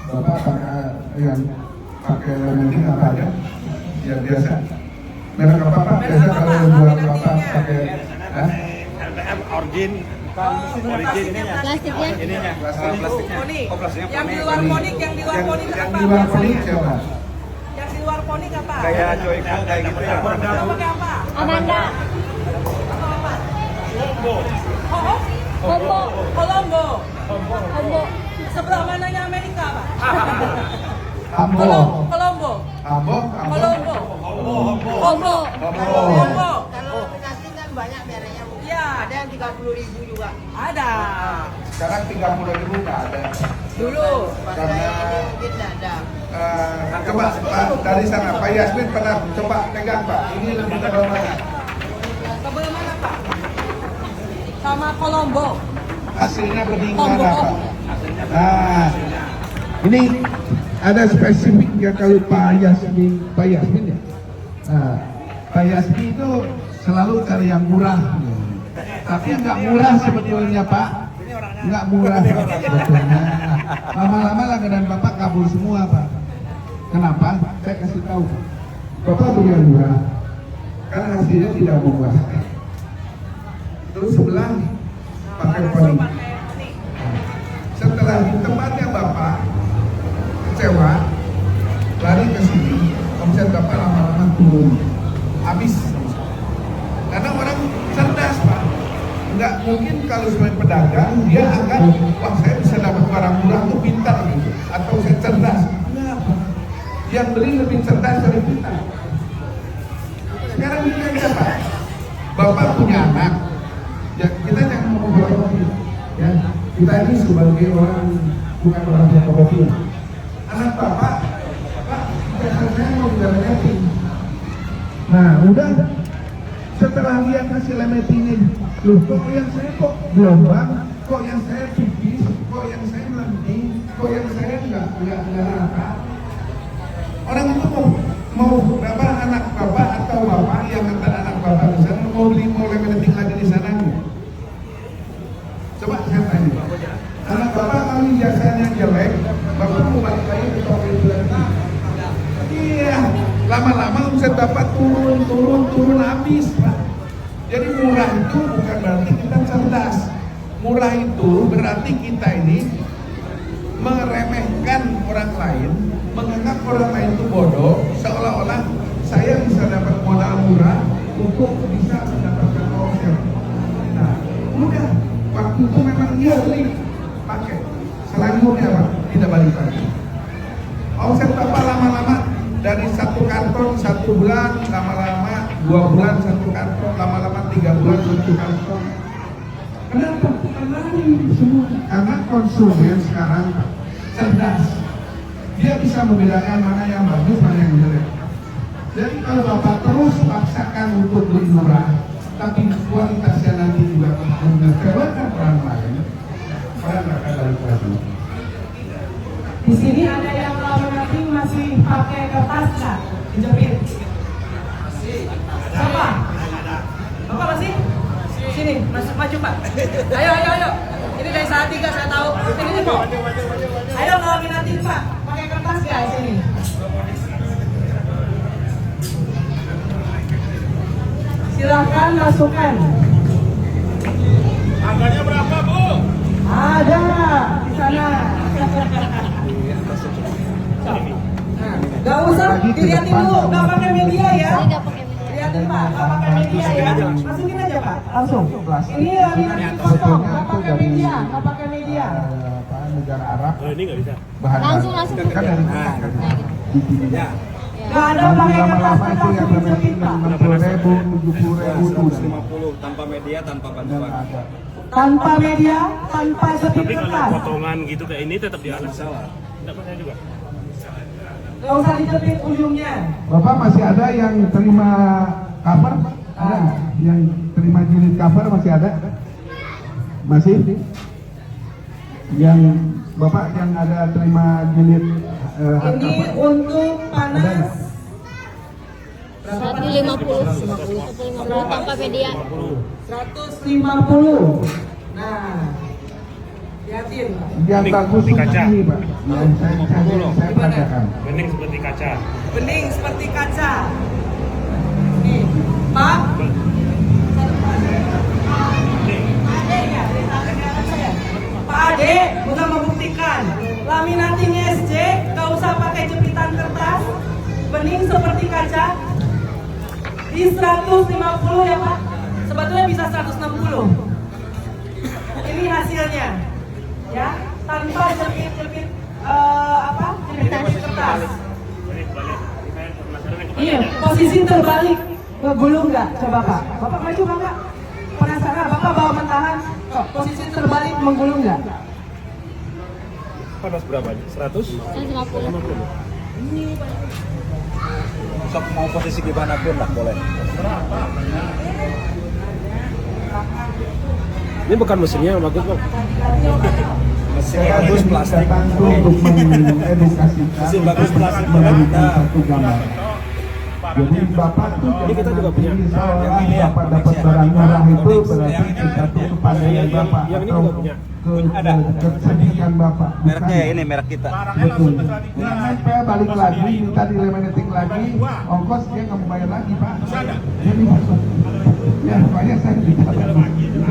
Bapak pakai yang pakai lemeting apa aja? Yang biasa. Merek apa Pak? Biasa kalau jual Bapak pakai origin. Origin ininya. Plastiknya. Ininya. Ponik. Oh, plastiknya Yang di ponik. luar ponik, yang di luar ponik yang apa? di luar ponik biasanya? siapa? Yang di luar ponik apa? Kayak Joyko kayak gitu ya. Kamu pakai apa? Amanda. Oh, Combo. Colombo. Combo. Sebelah mananya Amerika, Pak? Ambo. Colombo. Ambo. Colombo. Combo. Colombo. Kalau pengantin kan banyak mereknya Bu. Iya. Ada yang 30.000 juga. Ada. Sekarang 30.000 nggak ada. Dulu. Pas Karena- saya ini mungkin nggak ada. Coba Pak dari sana Pak Yasmin pernah coba pegang Pak. Ini lebih tebal mana? Sebelah mana, Pak? Sama Colombo. Hasilnya bening Combo. mana Pak? Nah, ini ada spesifik ya kalau Pak Yasmin ya. Nah, Pak Yasmin itu selalu cari yang murah. Tapi nggak murah sebetulnya Pak. Nggak murah Pak, sebetulnya. Lama-lama langganan Bapak kabur semua Pak. Kenapa? Saya kasih tahu. Bapak beli yang murah karena hasilnya tidak memuaskan. Terus sebelah pakai ponik. Setelah di tempatnya Bapak kecewa, lari ke sini, omset Bapak lama-lama turun, habis. Karena orang cerdas Pak, nggak mungkin kalau sebagai pedagang dia akan, wah saya bisa dapat barang murah tuh pintar gitu, atau saya cerdas. Enggak Pak, yang beli lebih cerdas dari kita. Sekarang ini aja Pak, Bapak punya anak, ya kita jangan mau kopi, ya kita ini sebagai orang bukan orang yang kopi. Anak Bapak, Pak, saya mau jualan lemeting. Nah, udah setelah dia kasih lemetingnya, loh kok yang saya kok gelombang, kok yang saya tipis, kok yang saya lenting, kok yang saya nggak rata. Orang itu mau berapa anak Bapak atau Bapak yang ngantar anak Bapak di sana mau lemeting lagi di sana nggak? Coba saya tanya, anak Bapak kalau biasanya jelek, Bapak mau balik lagi ke toko itu lagi? Iya, lama-lama omset Bapak turun habis Pak. Jadi murah itu bukan berarti kita cerdas. Murah itu berarti kita ini meremehkan orang lain, menganggap orang lain itu bodoh, seolah-olah saya bisa dapat modal murah untuk bisa mendapatkan omset. Nah, udah waktu itu memang dia beli pakai, selanjutnya Pak tidak balik lagi. Omset Bapak lama-lama dari satu kantong 1 bulan, lama-lama 2 bulan 1 kantong, lama-lama 3 bulan 1 kantong. Kenapa? Karena semua karena konsumen sekarang cerdas. Dia bisa membedakan mana yang bagus, mana yang jelek. Jadi kalau Bapak terus paksakan untuk beli murah, tapi kualitasnya nanti juga mengecewakan orang lain, orang akan balik lagi. Di sini ada yang laminating masih pakai kertas nggak? Dijepit. Siapa? Bapak masih? Sini, masuk maju Pak. Ayo. Ini dari saat 3 saya tahu. Sini nih Pak. Ayo laminating Pak. Pakai kertas nggak sini? Silahkan masukkan. Harganya berapa, Bu? Ada di sana. Gak usah dilihatin dulu, gak pakai media ya. Saya nggak pakai media. Lihatin Pak, gak pakai media ya. Masukin aja Pak, langsung. Ini laminating kosong, gak pakai media, gak pakai media. Negara Arab. Oh, ini nggak bisa. Bahan Langsung. kan dari Ya. Gak ada pakai kertas lama-lama itu langsung yang dijepit Pak. 60.000, 70.000 150 tanpa media, tanpa bantuan. Tanpa media, tanpa jepit Tapi kalau kertas. potongan gitu kayak ini tetap di atas. Tidak percaya juga. Gak usah dijepit ujungnya. Bapak masih ada yang terima cover? Ada nggak? Yang terima jilid cover masih ada? Masih? Yang Bapak yang ada terima jilid Ini hardcover? untuk panas. 150 tanpa media. 150. Nah, Liatin. Yang Bening bagus seperti kaca. ini Pak. Yang saya katakan. Bening seperti kaca. Bening seperti kaca. Nih, Pak. Pak Ade udah membuktikan laminating SC gak usah pakai jepitan kertas, bening seperti kaca di 150 ya Pak, sebetulnya bisa 160. Ini hasilnya ya, tanpa jepit-jepit jepit kertas. Iya, posisi terbalik, ngegulung nggak? Coba Pak, Bapak maju Bapak. Penasaran, Bapak bawa mentahan, posisi terbalik menggulung nggak? Panas berapa? 100? 150. Sok mau posisi gimana pun lah boleh. Ini bukan mesinnya yang bagus bang. Mesin Saya bagus plastik. datang untuk mengedukasikan Mesin bagus plastik. memberikan satu gambar. Jadi Bapak tuh Ini kita juga punya. seolah Bapak dapat barang murah itu berarti kita tuh kepandaian Bapak Yang ini atau juga punya. Ada. kesedihan Bapak. Mereknya ya ini merek kita. Betul. Nah, nempel balik lagi, minta di laminating lagi, ongkos dia nggak mau bayar lagi Pak. Jadi ya makanya saya tidak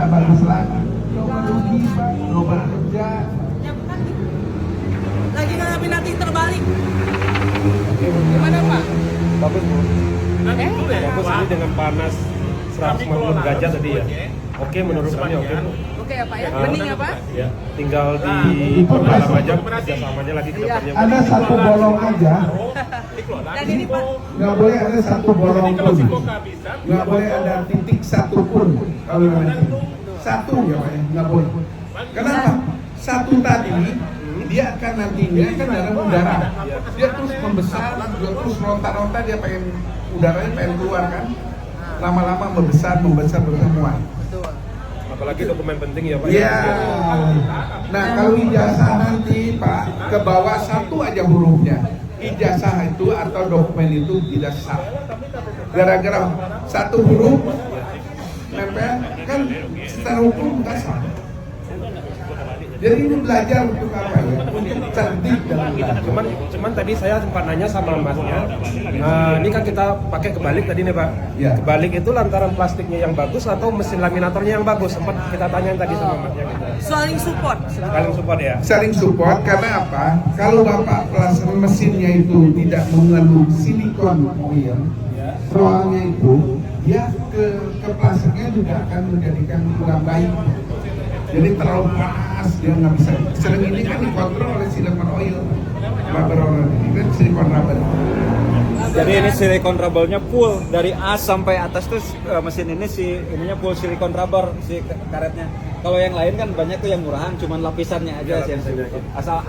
bagus lagi. Coba rugi Pak, coba kerja. Ya bukan. Lagi laminating terbalik. Gimana Pak? Bagus bu. Bagus ini dengan panas 150 derajat tadi ya. Oke menurut kami oke. Oke ya Pak ya, bening ya Pak? Ya, tinggal di dalam aja kerjasamanya lagi ke depannya. Ada satu bolong aja, Dan ini Pak, nggak boleh ada satu bolong pun, nggak boleh ada titik satu pun kalau nanti satu ya Pak ya, nggak boleh. Kenapa? Satu tadi dia akan nantinya kan dalam udara, dia terus membesar, dia terus ronta-ronta, dia pengen udaranya pengen keluar kan, lama-lama membesar semua. Apalagi dokumen penting ya Pak. Iya. Nah kalau ijazah nanti Pak ke bawah satu aja hurufnya, ijazah itu atau dokumen itu tidak sah. Gara-gara satu huruf nempel kan secara hukum tidak sah. Jadi ini belajar untuk apa ya? Untuk cerdik dalam belajar. Cuman tadi saya sempat nanya sama masnya, ini kan kita pakai kebalik tadi nih Pak. Ya. Kebalik itu lantaran plastiknya yang bagus atau mesin laminatornya yang bagus? Sempat kita tanya tadi sama masnya gitu. saling support. Saling support ya. Saling support karena apa? Kalau Bapak pelasan mesinnya itu tidak mengandung silikon oil, soalnya itu dia ke plastiknya juga akan menjadikan kurang baik. Jadi terlalu panas dia nggak bisa. Sering ini kan dikontrol oleh silikon oil, rubber oil ini kan silikon rubber. Jadi ini silikon rubbernya full dari atas sampai atas tuh mesin ini ininya full silikon rubber si karetnya. Kalau yang lain kan banyak tuh yang murahan, cuman lapisannya aja sih yang silikon. Asal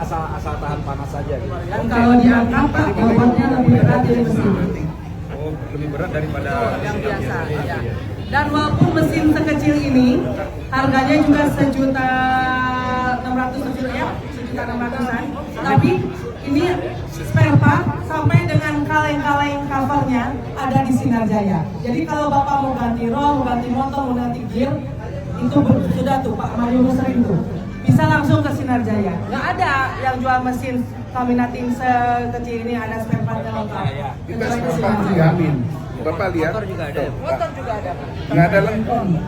tahan panas aja. Gitu. Dan kalau diangkat Pak, bobotnya lebih berat dari mesin. Oh, lebih berat daripada Yang biasa. Ya. Dan walaupun mesin sekecil ini harganya juga 1.600.000 ya, 1.600.000-an. Tapi ini spare part sampai dengan kaleng-kaleng covernya ada di Sinar Jaya. Jadi kalau Bapak mau ganti roll, mau ganti motor, mau ganti gear, itu sudah tuh Pak Mario sering tuh. Bisa langsung ke Sinar Jaya. Nggak ada yang jual mesin laminating sekecil ini ada spare partnya lengkap. Kita sempat dijamin. Bapak lihat. Motor juga ada. Motor juga ada Pak. Nggak ada lengkung.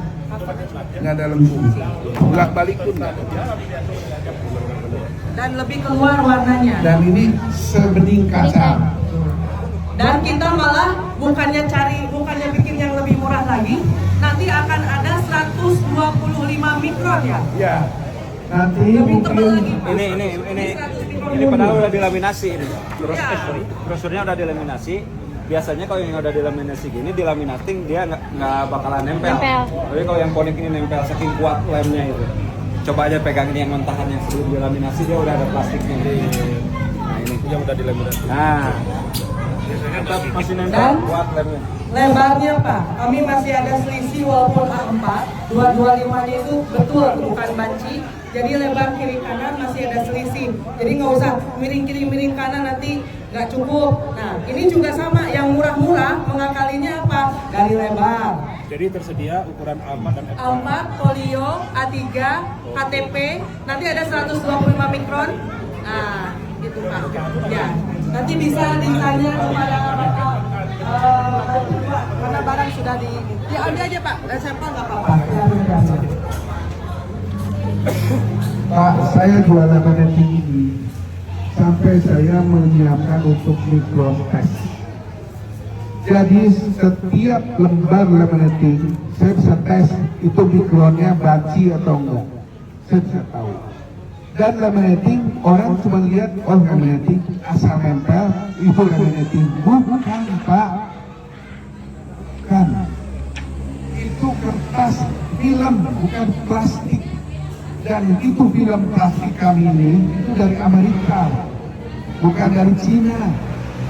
Nggak ada lengkung. Bolak balik pun nggak ada. Dan lebih keluar warnanya. Dan ini sebening kaca. Dan kita malah bukannya bikin yang lebih murah lagi, nanti akan ada 125 mikron ya. Ya. Nanti Lebih tebal lagi. mungkin Ini padahal udah dilaminasi ini. Ya. Brosurnya udah dilaminasi. Biasanya kalau yang udah dilaminasi gini, dilaminating dia nggak bakalan nempel. Tapi kalau yang ponik ini nempel saking kuat lemnya itu. Coba aja pegang ini yang mentahan yang sebelum dilaminasi dia udah ada plastiknya. Nah ini yang udah dilaminasi. Nah, Tetap masih nempel Dan? buat lemnya. Lebarnya Pak, kami masih ada selisih walaupun A4, 225-nya itu betul bukan banci. Jadi lebar kiri kanan masih ada selisih. Jadi nggak usah miring kiri miring kanan nanti nggak cukup. Nah ini juga sama, yang murah-murah mengakalinya apa? Dari lebar. Jadi tersedia ukuran A4 dan F4. A4, folio, A3, KTP, nanti ada 125 mikron. Nah, gitu Pak. Ya, nanti bisa ditanya kepada karena barang sudah ya ambil aja Pak, sampel nggak apa-apa. Pak, saya jual lembaga tinggi sampai saya menyiapkan untuk mikron test. Jadi setiap lembar laminating saya bisa tes itu mikronnya banci atau enggak. Saya bisa tahu. Dan laminating orang cuma lihat oh laminating asal nempel itu laminating. Bukan Pak. Kan itu kertas film bukan plastik. Dan itu film plastik kami ini itu dari Amerika, bukan dari Cina.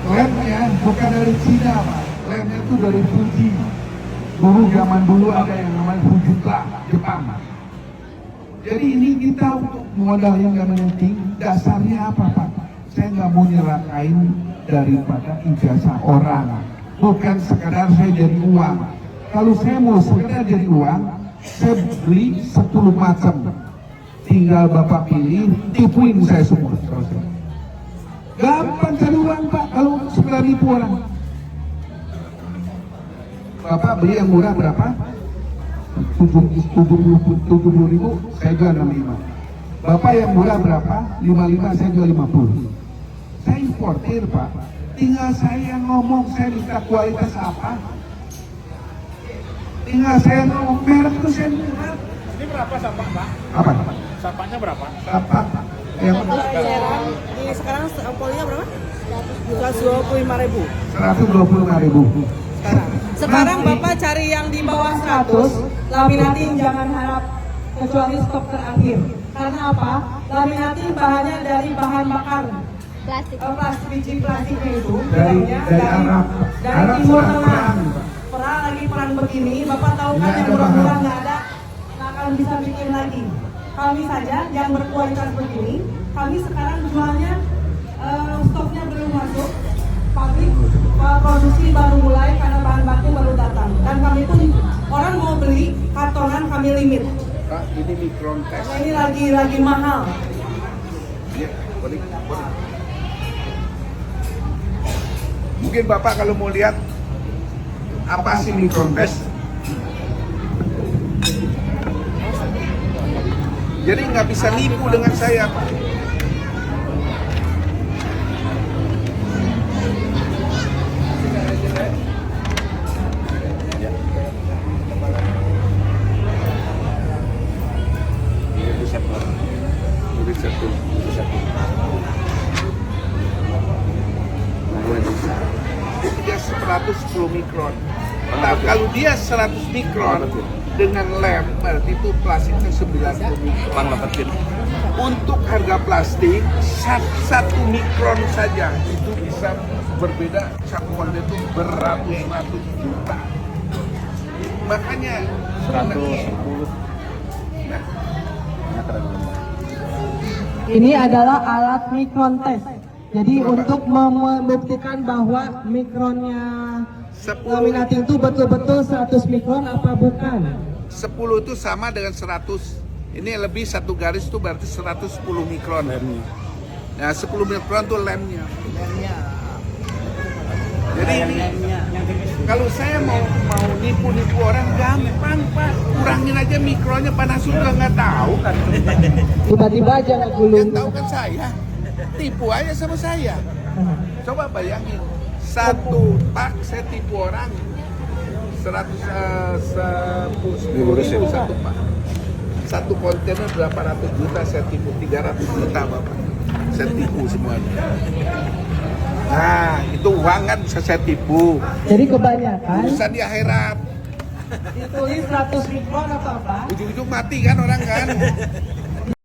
Lemnya bukan dari Cina, Pak. Lemnya itu dari Fuji. Dulu zaman dulu ada yang namanya Fujuka, Jepang. Jadi ini kita untuk modal yang laminating, dasarnya apa Pak? Saya nggak mau nyelakain daripada ijazah orang. Bukan sekedar saya jadi uang. Kalau saya mau sekedar jadi uang, saya beli 10 macam. Tinggal Bapak pilih, tipuin saya semua. Gampang cari uang Pak, kalau sekedar nipu orang. Bapak beli yang murah berapa? 70 ribu, saya jual 65. Bapak yang murah berapa? 55, saya jual 50. Saya importir Pak. Tinggal saya ngomong, saya minta kualitas apa? Tinggal saya ngomong, merek itu saya murah. Ini berapa sampah, Pak? Apa? Sampahnya berapa? Apa? Yang Ini sekarang sampelnya berapa? 125.000. 125.000. Sekarang Bapak cari yang di bawah 100, laminating jangan harap kecuali stok terakhir. Karena apa? Laminating bahannya dari bahan bakar. Plastik, biji plastiknya itu bilangnya dari Arab. dari Arab Timur sudah Tengah. perang. Perang lagi perang begini, Bapak tahu kan Nggak yang ada murah-murah bahan. nggak ada, nggak akan bisa bikin lagi. Kami saja yang berkualitas begini, kami sekarang jualnya stoknya belum masuk, pabrik produksi baru mulai karena bahan baku baru datang. Dan kami pun orang mau beli kartonan kami limit. Pak, ini mikron test. Karena ini lagi mahal. Ya, boleh. Mungkin Bapak kalau mau lihat apa sih mikron test? Jadi nggak bisa nipu dengan saya, Pak. Dia 110 mikron. Nah, kalau dia 100 mikron dengan lem, berarti itu plastiknya 90 mikron. Untuk harga plastik 1 mikron saja itu bisa berbeda, satu konten itu beratus-ratus juta. Makanya 110. Nah, Ini adalah alat mikron test. Jadi untuk membuktikan bahwa mikronnya 10 laminating itu betul-betul 100 mikron apa bukan? 10 itu sama dengan 100. Ini lebih satu garis itu berarti 110 mikron. Nah, 10 mikron itu lemnya. Jadi ini kalau saya mau nipu-nipu orang gampang Pak, kurangin aja mikronnya, Panasonic juga nggak tahu kan. Tiba-tiba aja nggak gulung. Yang tahu kan saya, tipu aja sama saya. Coba bayangin, satu pak saya tipu orang 110.000 satu pak. Satu kontainer berapa ratus juta saya tipu, 300 juta Bapak. Saya tipu semuanya. Nah, itu uang kan bisa saya tipu. Jadi kebanyakan Urusan di akhirat. ditulis 100 mikron atau apa? Ujung-ujung mati kan orang kan.